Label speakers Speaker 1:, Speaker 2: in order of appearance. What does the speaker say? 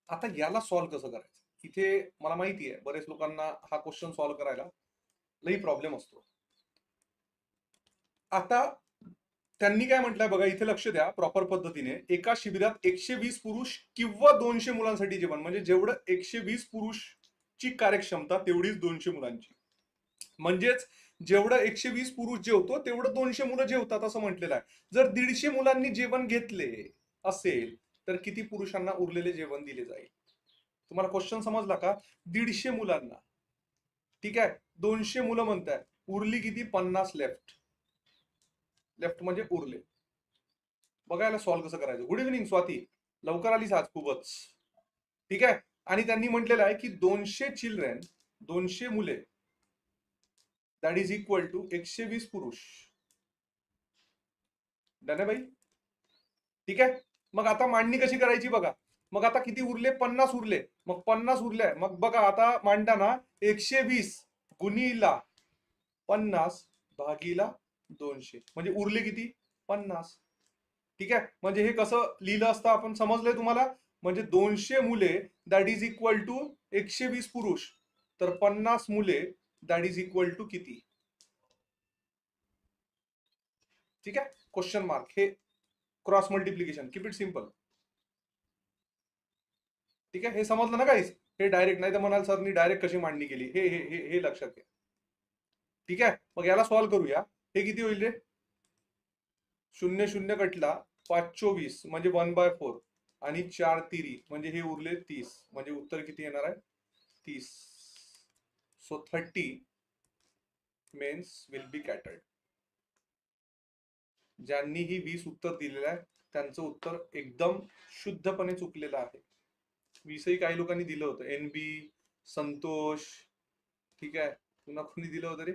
Speaker 1: आता याला सॉल्व्ह कसं करायचं? इथे मला माहिती आहे बरेच लोकांना हा क्वेश्चन सॉल्व्ह करायला लई प्रॉब्लेम असतो. आता त्यांनी काय म्हटलंय बघा, इथे लक्ष द्या प्रॉपर पद्धतीने. एका शिबिरात 120 पुरुष किंवा 200 मुलांसाठी जेवण, म्हणजे जेवढं 120 पुरुषची कार्यक्षमता तेवढीच 200 मुलांची. म्हणजेच जेवढं 120 पुरुष जेवतो तेवढं 200 मुलं जेवतात असं म्हटलेलं आहे. जर 150 मुलांनी जेवण घेतले असेल तर किती पुरुषांना उरलेले जेवण दिले जाईल? तुम्हाला क्वेश्चन समजला का? 150 मुलांना, ठीक आहे, 200 मुलं म्हणताय, उरली किती? 50 लेफ्ट. लेफ्ट म्हणजे उरले. बघायला सॉल्व्ह कसं करायचं. गुड इव्हनिंग स्वाती, लवकर आलीस आज खूपच. ठीक आहे. आणि त्यांनी म्हटलेलं आहे की 200 चिल्ड्रन, 200 मुले, दॅट इज इक्वल टू 120 पुरुष. डन आहे बाई? ठीक आहे. मग आता मांडणी कशी करायची बघा. मग आता किती उरले? 50 उरले. मग 50 उरले, मग बघा आता मांडताना 120 गुणीला 50 भागीला 200 म्हणजे उरले किती? 50. ठीक आहे. म्हणजे हे कसं लिहिलं असतं आपण, समजलंय तुम्हाला? म्हणजे 200 मुले दॅट इज इक्वल टू 120 पुरुष, तर 50 मुले दॅट इज इक्वल टू किती? ठीक आहे. क्वेश्चन मार्क, हे cross multiplication, keep it simple. ठीक आहे. हे समजलं ना गाईस? हे डायरेक्ट, नाही तर म्हणाल सरनी डायरेक्ट कशी मांडणी केली, हे हे हे हे लक्षात घ्या. ठीक आहे. मग याला सॉल्व्ह करूया. हे किती होईल रे? 0 0 कटला, 5 24 म्हणजे 1/4 आणि 4 तिरी म्हणजे हे उरले 30. म्हणजे उत्तर किती येणार आहे? 30. So 30 mens will be catered. ज्यांनी ही 20 उत्तर दिलेलं आहे त्यांचं उत्तर एकदम शुद्धपणे चुकलेलं आहे. 20ही काही लोकांनी दिलं होतं. NB, संतोष, ठीक आहे. पुन्हा कोणी दिलं होतं रे?